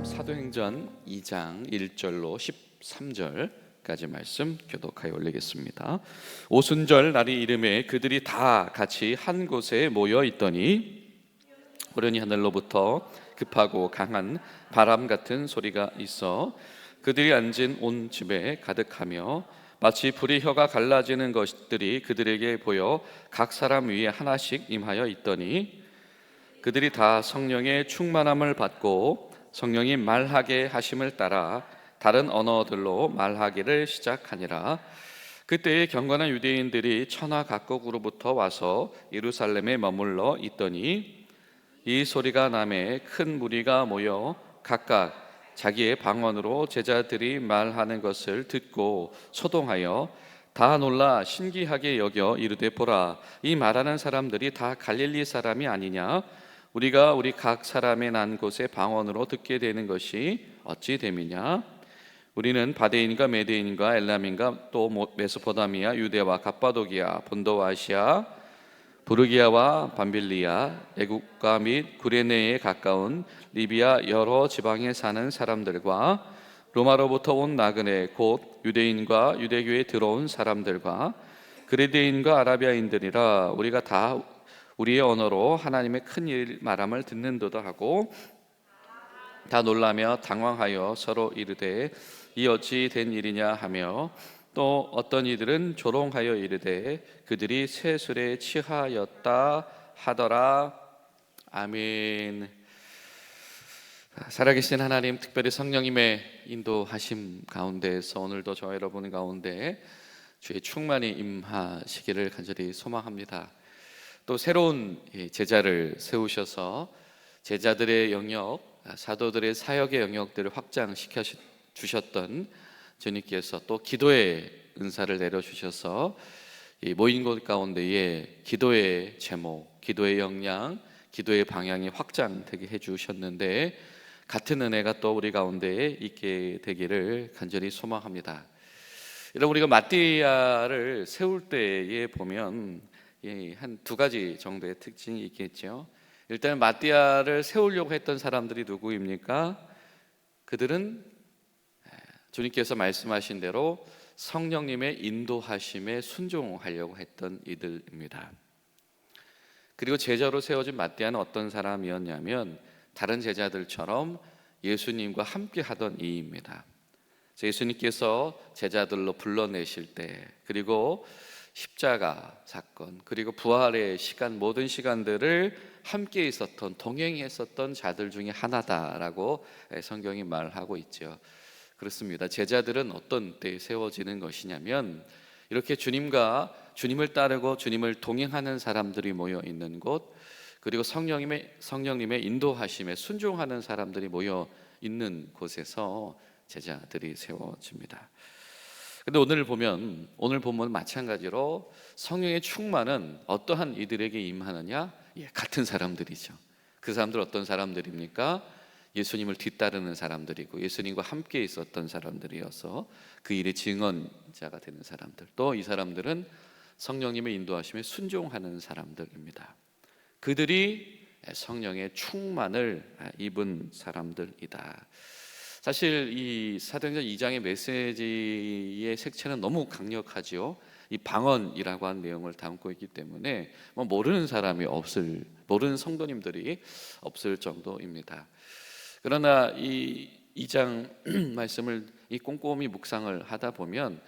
사도행전 2장 1절로 13절까지 말씀 교독하여 올리겠습니다. 오순절 날이 이름에 그들이 다 같이 한 곳에 모여 있더니 호련히 하늘로부터 급하고 강한 바람 같은 소리가 있어 그들이 앉은 온 집에 가득하며 마치 불의 혀가 갈라지는 것들이 그들에게 보여 각 사람 위에 하나씩 임하여 있더니 그들이 다 성령의 충만함을 받고 성령이 말하게 하심을 따라 다른 언어들로 말하기를 시작하니라. 그때에 경건한 유대인들이 천하 각국으로부터 와서 예루살렘에 머물러 있더니 이 소리가 나매 큰 무리가 모여 각각 자기의 방언으로 제자들이 말하는 것을 듣고 소동하여 다 놀라 신기하게 여겨 이르되 보라, 이 말하는 사람들이 다 갈릴리 사람이 아니냐? 우리가 우리 각 사람의 난 곳의 방언으로 듣게 되는 것이 어찌 됨이냐? 우리는 바데인과 메데인과 엘람인과 또 메소포타미아, 유대와 갑바도기아, 본도와 아시아, 부르기아와 밤빌리아, 애국가 및 구레네에 가까운 리비아 여러 지방에 사는 사람들과 로마로부터 온 나그네 곧 유대인과 유대교에 들어온 사람들과 그레데인과 아라비아인들이라 우리가 다 우리의 언어로 하나님의 큰 일 말함을 듣는도다 하고 다 놀라며 당황하여 서로 이르되 이 어찌 된 일이냐 하며 또 어떤 이들은 조롱하여 이르되 그들이 새 술에 취하였다 하더라. 아멘. 살아계신 하나님, 특별히 성령님의 인도하심 가운데에서 오늘도 저와 여러분 가운데 주의 충만히 임하시기를 간절히 소망합니다. 또 새로운 제자를 세우셔서 제자들의 영역, 사도들의 사역의 영역들을 확장시켜 주셨던 주님께서 또 기도의 은사를 내려주셔서 이 모인 곳 가운데에 기도의 제목, 기도의 역량, 기도의 방향이 확장되게 해주셨는데 같은 은혜가 또 우리 가운데에 있게 되기를 간절히 소망합니다. 여러분, 우리가 마띠아를 세울 때에 보면 한 두 가지 정도의 특징이 있겠죠. 일단 마띠아를 세우려고 했던 사람들이 누구입니까? 그들은 주님께서 말씀하신 대로 성령님의 인도하심에 순종하려고 했던 이들입니다. 그리고 제자로 세워진 마띠아는 어떤 사람이었냐면 다른 제자들처럼 예수님과 함께 하던 이입니다. 예수님께서 제자들로 불러내실 때, 그리고 십자가 사건, 그리고 부활의 시간, 모든 시간들을 함께 있었던, 동행했었던 자들 중에 하나다라고 성경이 말하고 있죠. 그렇습니다. 제자들은 어떤 때에 세워지는 것이냐면 이렇게 주님을 따르고 주님을 동행하는 사람들이 모여 있는 곳, 그리고 성령님의 인도하심에 순종하는 사람들이 모여 있는 곳에서 제자들이 세워집니다. 근데 오늘 보면 마찬가지로 성령의 충만은 어떠한 이들에게 임하느냐? 같은 사람들이죠. 그 사람들 어떤 사람들입니까? 예수님을 뒤따르는 사람들이고 예수님과 함께 있었던 사람들이어서 그 일의 증언자가 되는 사람들, 또 이 사람들은 성령님의 인도하심에 순종하는 사람들입니다. 그들이 성령의 충만을 입은 사람들이다. 사실 이 사도행전 2장의 메시지의 색채는 너무 강력하지요. 이 방언이라고 하는 내용을 담고 있기 때문에 모르는 성도님들이 없을 정도입니다. 그러나 이 2장 말씀을 꼼꼼히 묵상을 하다 보면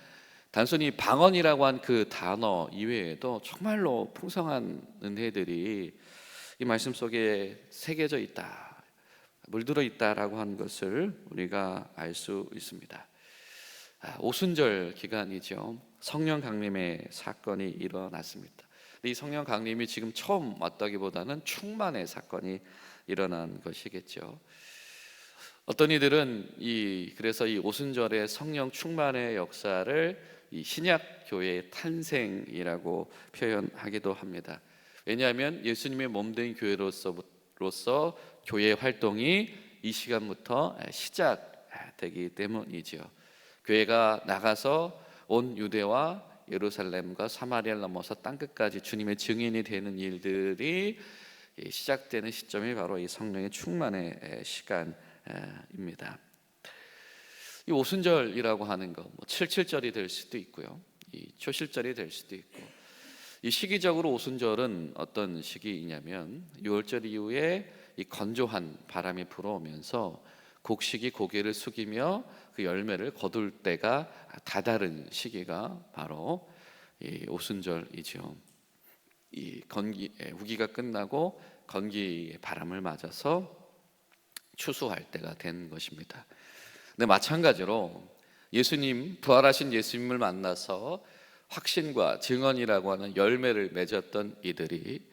단순히 방언이라고 한 그 단어 이외에도 정말로 풍성한 은혜들이 이 말씀 속에 새겨져 있다, 물들어 있다라고 하는 것을 우리가 알 수 있습니다. 오순절 기간이죠. 성령 강림의 사건이 일어났습니다. 이 성령 강림이 지금 처음 왔다기보다는 충만의 사건이 일어난 것이겠죠. 어떤 이들은 그래서 이 오순절의 성령 충만의 역사를 이 신약 교회의 탄생이라고 표현하기도 합니다. 왜냐하면 예수님의 몸된 교회로서 교회 활동이 이 시간부터 시작되기 때문이죠. 교회가 나가서 온 유대와 예루살렘과 사마리아를 넘어서 땅끝까지 주님의 증인이 되는 일들이 시작되는 시점이 바로 이 성령의 충만의 시간 입니다. 이 오순절이라고 하는 거, 77절이 될 수도 있고요, 이 초실절이 될 수도 있고, 이 시기적으로 오순절은 어떤 시기이냐면 6월절 이후에 이 건조한 바람이 불어오면서 곡식이 고개를 숙이며 그 열매를 거둘 때가 다다른 시기가 바로 이 오순절이죠. 이 우기가 끝나고 건기의 바람을 맞아서 추수할 때가 된 것입니다. 근데 마찬가지로 예수님, 부활하신 예수님을 만나서 확신과 증언이라고 하는 열매를 맺었던 이들이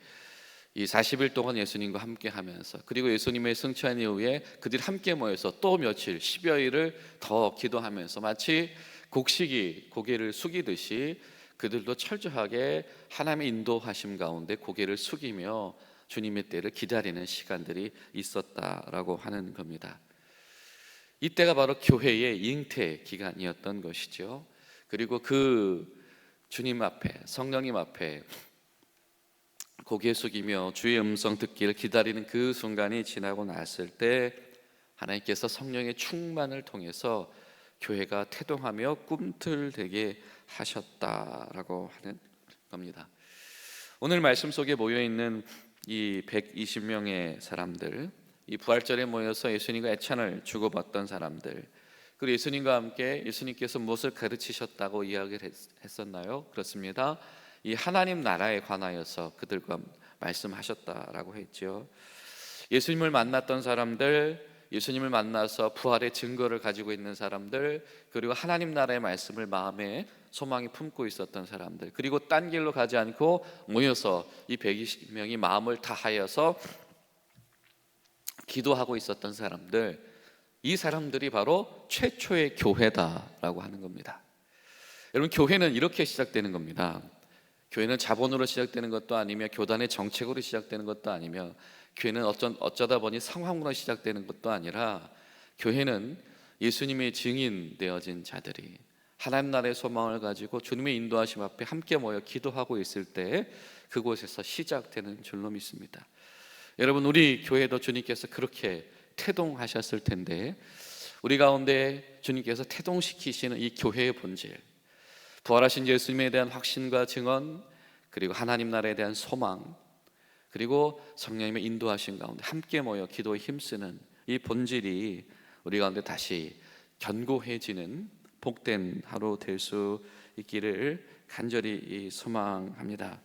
이 40일 동안 예수님과 함께 하면서, 그리고 예수님의 승천 이후에 그들이 함께 모여서 또 며칠 10여일을 더 기도하면서 마치 곡식이 고개를 숙이듯이 그들도 철저하게 하나님의 인도하심 가운데 고개를 숙이며 주님의 때를 기다리는 시간들이 있었다라고 하는 겁니다. 이때가 바로 교회의 잉태 기간이었던 것이죠. 그리고 그 주님 앞에, 성령님 앞에 고개 숙이며 주의 음성 듣기를 기다리는 그 순간이 지나고 났을 때 하나님께서 성령의 충만을 통해서 교회가 태동하며 꿈틀대게 하셨다라고 하는 겁니다. 오늘 말씀 속에 모여있는 이 120명의 사람들, 이 부활절에 모여서 예수님과 애찬을 주고받던 사람들, 그리고 예수님과 함께 예수님께서 무엇을 가르치셨다고 이야기를 했었나요? 그렇습니다. 이 하나님 나라에 관하여서 그들과 말씀하셨다라고 했죠. 예수님을 만났던 사람들, 예수님을 만나서 부활의 증거를 가지고 있는 사람들, 그리고 하나님 나라의 말씀을 마음에 소망이 품고 있었던 사람들, 그리고 딴 길로 가지 않고 모여서 이 120명이 마음을 다하여서 기도하고 있었던 사람들, 이 사람들이 바로 최초의 교회다라고 하는 겁니다. 여러분, 교회는 이렇게 시작되는 겁니다. 교회는 자본으로 시작되는 것도 아니며 교단의 정책으로 시작되는 것도 아니며 교회는 어쩌다 보니 상황으로 시작되는 것도 아니라, 교회는 예수님의 증인 되어진 자들이 하나님 나라의 소망을 가지고 주님의 인도하심 앞에 함께 모여 기도하고 있을 때 그곳에서 시작되는 줄로 믿습니다. 여러분, 우리 교회도 주님께서 그렇게 태동하셨을 텐데, 우리 가운데 주님께서 태동시키시는 이 교회의 본질, 부활하신 예수님에 대한 확신과 증언, 그리고 하나님 나라에 대한 소망, 그리고 성령님의 인도하신 가운데 함께 모여 기도에 힘쓰는 이 본질이 우리 가운데 다시 견고해지는 복된 하루 될 수 있기를 간절히 소망합니다.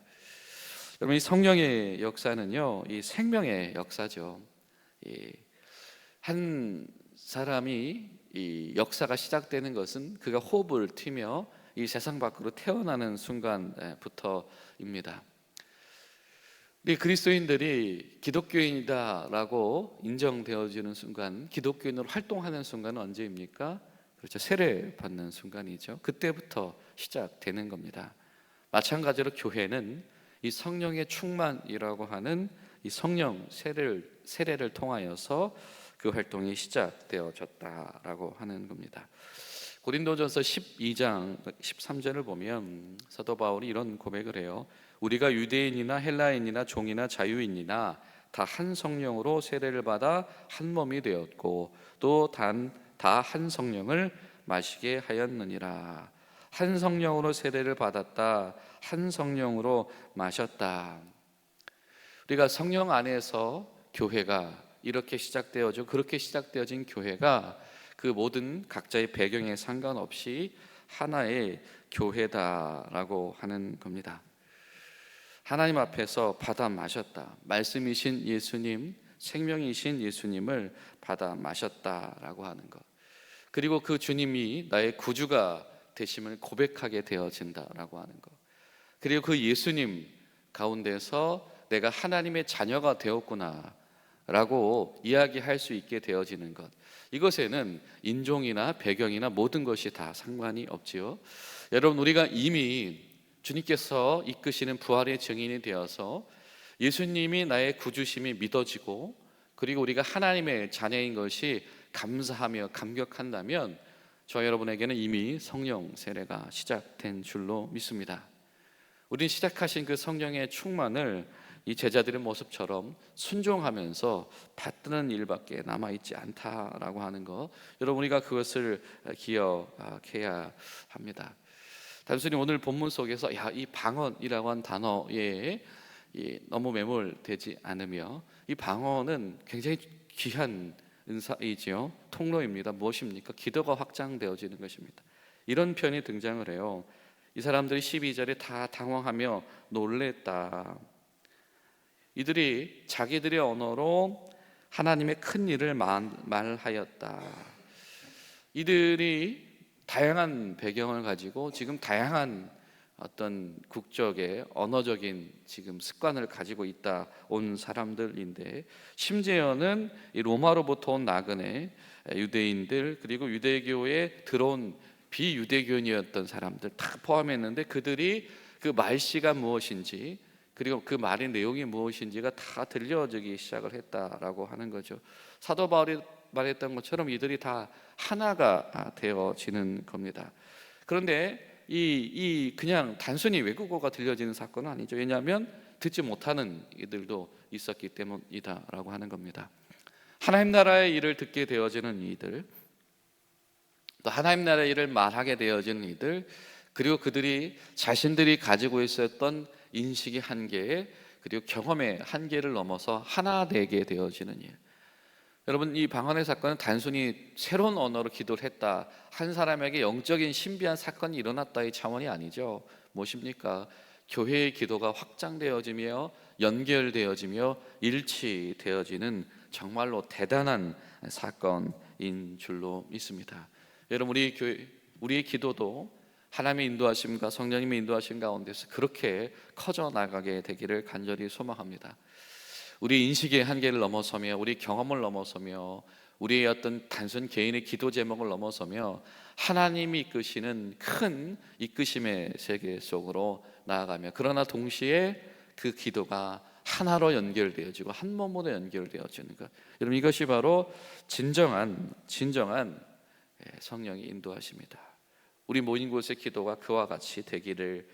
여러분, 이 성령의 역사는요, 이 생명의 역사죠. 한 사람이 이 역사가 시작되는 것은 그가 호흡을 튀며 이 세상 밖으로 태어나는 순간부터입니다. 우리 그리스도인들이 기독교인이다라고 인정되어지는 순간, 기독교인으로 활동하는 순간은 언제입니까? 그렇죠, 세례 받는 순간이죠. 그때부터 시작되는 겁니다. 마찬가지로 교회는 이 성령의 충만이라고 하는 이 성령 세례를 통하여서 그 활동이 시작되어졌다라고 하는 겁니다. 고린도전서 12장 13절을 보면 사도 바울이 이런 고백을 해요. 우리가 유대인이나 헬라인이나 종이나 자유인이나 다 한 성령으로 세례를 받아 한 몸이 되었고 또 다 한 성령을 마시게 하였느니라. 한 성령으로 세례를 받았다, 한 성령으로 마셨다. 우리가 성령 안에서 교회가 이렇게 시작되어져, 그렇게 시작되어진 교회가 그 모든 각자의 배경에 상관없이 하나의 교회다라고 하는 겁니다. 하나님 앞에서 받아 마셨다, 말씀이신 예수님, 생명이신 예수님을 받아 마셨다라고 하는 것, 그리고 그 주님이 나의 구주가 되심을 고백하게 되어진다라고 하는 것, 그리고 그 예수님 가운데서 내가 하나님의 자녀가 되었구나 라고 이야기할 수 있게 되어지는 것, 이것에는 인종이나 배경이나 모든 것이 다 상관이 없지요. 여러분, 우리가 이미 주님께서 이끄시는 부활의 증인이 되어서 예수님이 나의 구주심이 믿어지고, 그리고 우리가 하나님의 자녀인 것이 감사하며 감격한다면 저 여러분에게는 이미 성령 세례가 시작된 줄로 믿습니다. 우린 시작하신 그 성령의 충만을 이 제자들의 모습처럼 순종하면서 받드는 일밖에 남아있지 않다라고 하는 거, 여러분 우리가 그것을 기억해야 합니다. 단순히 오늘 본문 속에서 이 방언이라고 한 단어에 너무 매몰되지 않으며, 이 방언은 굉장히 귀한 은사이지요. 통로입니다. 무엇입니까? 기도가 확장되어지는 것입니다. 이런 표현이 등장을 해요. 이 사람들이 12절에 다 당황하며 놀랬다. 이들이 자기들의 언어로 하나님의 큰 일을 말하였다. 이들이 다양한 배경을 가지고 지금 다양한 어떤 국적의 언어적인 지금 습관을 가지고 있다 온 사람들인데, 심지어는 이 로마로부터 온 나그네 유대인들, 그리고 유대교에 들어온 비유대교인이었던 사람들 다 포함했는데, 그들이 그 말씨가 무엇인지 그리고 그 말의 내용이 무엇인지가 다 들려지기 시작을 했다라고 하는 거죠. 사도 바울이 말했던 것처럼 이들이 다 하나가 되어지는 겁니다. 그런데 이 그냥 단순히 외국어가 들려지는 사건은 아니죠. 왜냐하면 듣지 못하는 이들도 있었기 때문이다라고 하는 겁니다. 하나님 나라의 일을 듣게 되어지는 이들, 또 하나님 나라의 일을 말하게 되어지는 이들, 그리고 그들이 자신들이 가지고 있었던 인식의 한계, 그리고 경험의 한계를 넘어서 하나 되게 되어지는 일. 여러분, 이 방언의 사건은 단순히 새로운 언어로 기도를 했다, 한 사람에게 영적인 신비한 사건이 일어났다의 차원이 아니죠. 무엇입니까? 교회의 기도가 확장되어지며 연결되어지며 일치되어지는 정말로 대단한 사건인 줄로 믿습니다. 여러분, 우리의 기도도 하나님의 인도하심과 성령님의 인도하심 가운데서 그렇게 커져 나가게 되기를 간절히 소망합니다. 우리 인식의 한계를 넘어서며, 우리 경험을 넘어서며, 우리의 어떤 단순 개인의 기도 제목을 넘어서며 하나님이 이끄시는 큰 이끄심의 세계 속으로 나아가며, 그러나 동시에 그 기도가 하나로 연결되어지고 한 몸으로 연결되어지는 것, 여러분 이것이 바로 진정한 성령의 인도하십니다. 우리 모인 곳의 기도가 그와 같이 되기를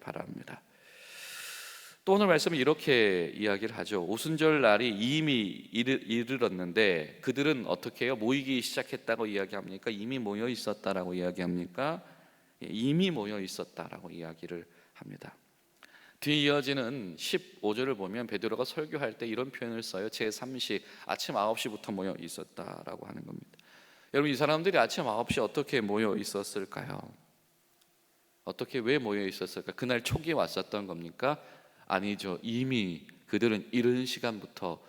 바랍니다. 또 오늘 말씀은 이렇게 이야기를 하죠. 오순절 날이 이미 이르렀는데 그들은 어떻게 해요? 모이기 시작했다고 이야기합니까? 이미 모여 있었다라고 이야기합니까? 이미 모여 있었다라고 이야기를 합니다. 뒤에 이어지는 15절을 보면 베드로가 설교할 때 이런 표현을 써요. 제3시, 아침 9시부터 모여 있었다라고 하는 겁니다. 여러분, 이 사람들이 아침 9시에 어떻게 모여 있었을까요? 어떻게, 왜 모여 있었을까? 그날 초기에 왔었던 겁니까? 아니죠. 이미 그들은 이른 시간부터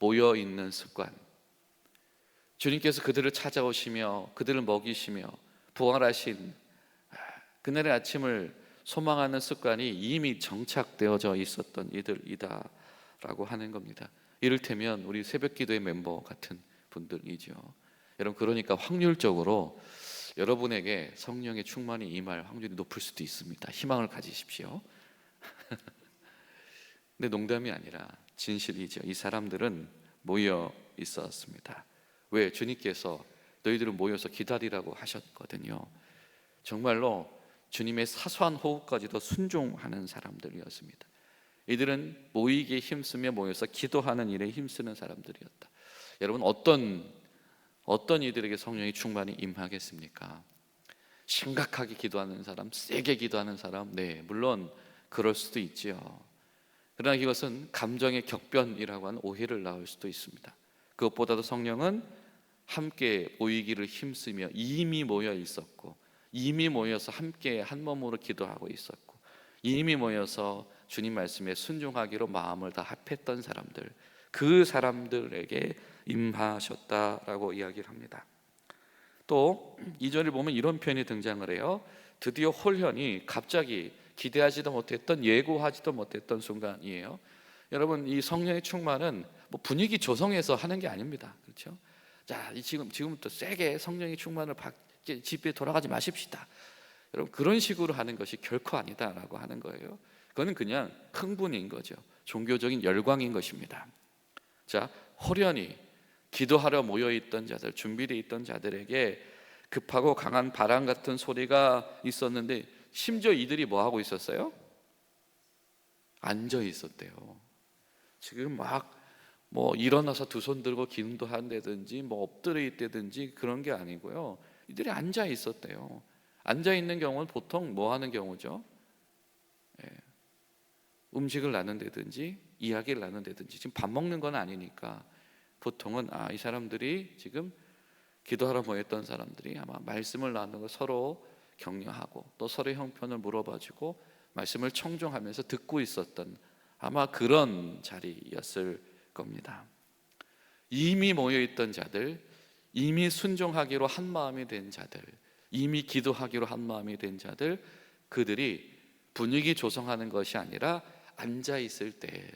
모여 있는 습관, 주님께서 그들을 찾아오시며 그들을 먹이시며 부활하신 그날의 아침을 소망하는 습관이 이미 정착되어져 있었던 이들이다라고 하는 겁니다. 이를테면 우리 새벽기도의 멤버 같은 분들이죠. 여러분, 그러니까 확률적으로 여러분에게 성령의 충만이 임할 확률이 높을 수도 있습니다. 희망을 가지십시오. 근데 농담이 아니라 진실이죠. 이 사람들은 모여 있었습니다. 왜? 주님께서 너희들은 모여서 기다리라고 하셨거든요. 정말로 주님의 사소한 호흡까지도 순종하는 사람들이었습니다. 이들은 모이기에 힘쓰며 모여서 기도하는 일에 힘쓰는 사람들이었다. 여러분, 어떤 이들에게 성령의 충만이 임하겠습니까? 심각하게 기도하는 사람, 세게 기도하는 사람, 네, 물론 그럴 수도 있지요. 그러나 이것은 감정의 격변이라고 하는 오해를 낳을 수도 있습니다. 그것보다도 성령은 함께 모이기를 힘쓰며 이미 모여 있었고, 이미 모여서 함께 한 몸으로 기도하고 있었고, 이미 모여서 주님 말씀에 순종하기로 마음을 다 합했던 사람들, 그 사람들에게 임하셨다라고 이야기를 합니다. 또 2절을 보면 이런 표현이 등장을 해요. 드디어 홀현이 갑자기 기대하지도 못했던, 예고하지도 못했던 순간이에요. 여러분, 이 성령의 충만은 뭐 분위기 조성해서 하는 게 아닙니다. 그렇죠? 자, 지금부터 세게 성령의 충만을 받게 집에 돌아가지 마십시다. 여러분, 그런 식으로 하는 것이 결코 아니다라고 하는 거예요. 그거는 그냥 흥분인 거죠. 종교적인 열광인 것입니다. 자, 홀연히 기도하러 모여있던 자들, 준비되어 있던 자들에게 급하고 강한 바람 같은 소리가 있었는데, 심지어 이들이 뭐 하고 있었어요? 앉아 있었대요. 지금 막 뭐 일어나서 두 손 들고 기도도 한다든지 뭐 엎드려 있다든지 그런 게 아니고요. 이들이 앉아 있었대요. 앉아 있는 경우는 보통 뭐 하는 경우죠? 예, 음식을 나눈다든지 이야기를 나눈다든지. 지금 밥 먹는 건 아니니까 보통은 이 사람들이 지금 기도하러 모였던 사람들이 아마 말씀을 나누고 서로 격려하고 또 서로의 형편을 물어봐주고 말씀을 청종하면서 듣고 있었던 아마 그런 자리였을 겁니다. 이미 모여있던 자들, 이미 순종하기로 한 마음이 된 자들, 이미 기도하기로 한 마음이 된 자들, 그들이 분위기 조성하는 것이 아니라 앉아있을 때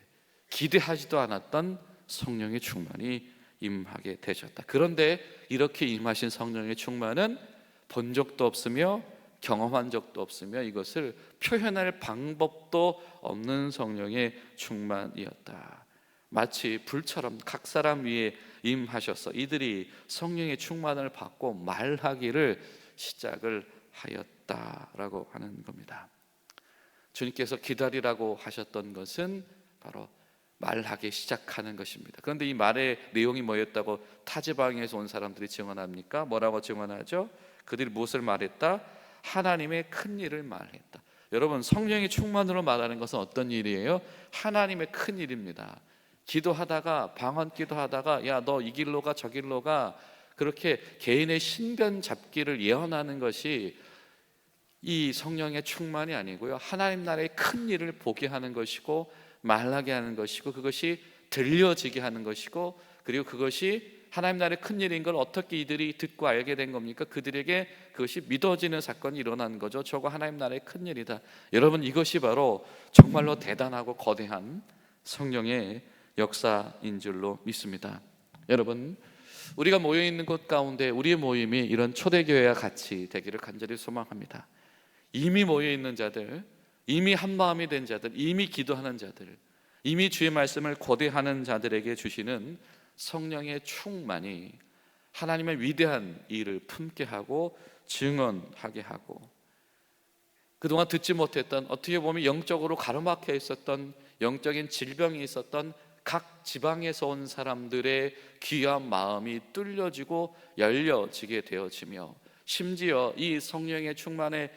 기대하지도 않았던 성령의 충만이 임하게 되셨다. 그런데 이렇게 임하신 성령의 충만은 본 적도 없으며 경험한 적도 없으며 이것을 표현할 방법도 없는 성령의 충만이었다. 마치 불처럼 각 사람 위에 임하셔서 이들이 성령의 충만을 받고 말하기를 시작을 하였다라고 하는 겁니다. 주님께서 기다리라고 하셨던 것은 바로 말하기 시작하는 것입니다. 그런데 이 말의 내용이 뭐였다고 타지방에서 온 사람들이 증언합니까? 뭐라고 증언하죠? 그들이 무엇을 말했다? 하나님의 큰 일을 말했다. 여러분, 성령의 충만으로 말하는 것은 어떤 일이에요? 하나님의 큰 일입니다. 기도하다가 방언 기도하다가 야 너 이 길로 가 저 길로 가 그렇게 개인의 신변 잡기를 예언하는 것이 이 성령의 충만이 아니고요, 하나님 나라의 큰 일을 보게 하는 것이고 말하게 하는 것이고 그것이 들려지게 하는 것이고 그리고 그것이 하나님 나라의 큰 일인 걸 어떻게 이들이 듣고 알게 된 겁니까? 그들에게 그것이 믿어지는 사건이 일어난 거죠. 저거 하나님 나라의 큰 일이다. 여러분, 이것이 바로 정말로 대단하고 거대한 성령의 역사인 줄로 믿습니다. 여러분, 우리가 모여있는 곳 가운데 우리의 모임이 이런 초대교회와 같이 되기를 간절히 소망합니다. 이미 모여있는 자들, 이미 한마음이 된 자들, 이미 기도하는 자들, 이미 주의 말씀을 고대하는 자들에게 주시는 성령의 충만이 하나님의 위대한 일을 품게 하고 증언하게 하고 그동안 듣지 못했던, 어떻게 보면 영적으로 가로막혀 있었던, 영적인 질병이 있었던 각 지방에서 온 사람들의 귀한 마음이 뚫려지고 열려지게 되어지며 심지어 이 성령의 충만을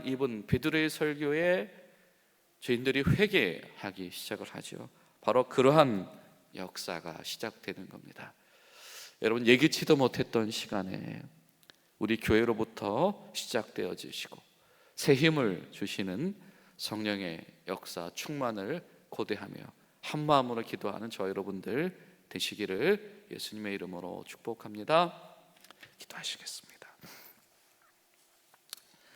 입은 베드로의 설교에 죄인들이 회개하기 시작을 하죠. 바로 그러한 역사가 시작되는 겁니다. 여러분, 예기치도 못했던 시간에 우리 교회로부터 시작되어지시고 새 힘을 주시는 성령의 역사 충만을 고대하며 한 마음으로 기도하는 저 여러분들 되시기를 예수님의 이름으로 축복합니다. 기도하시겠습니다.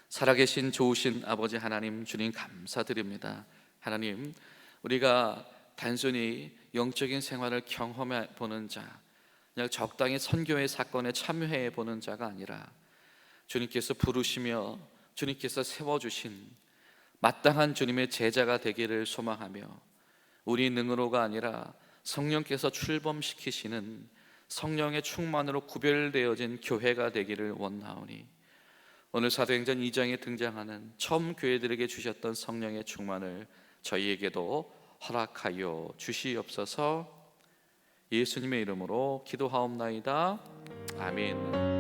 살아계신 좋으신 아버지 하나님, 주님 감사드립니다. 하나님, 우리가 단순히 영적인 생활을 경험해 보는 자, 그냥 적당히 선교의 사건에 참여해 보는 자가 아니라 주님께서 부르시며 주님께서 세워주신 마땅한 주님의 제자가 되기를 소망하며 우리 능으로가 아니라 성령께서 출범시키시는 성령의 충만으로 구별되어진 교회가 되기를 원하오니 오늘 사도행전 2장에 등장하는 처음 교회들에게 주셨던 성령의 충만을 저희에게도 허락하여 주시옵소서. 예수님의 이름으로 기도하옵나이다. 아멘.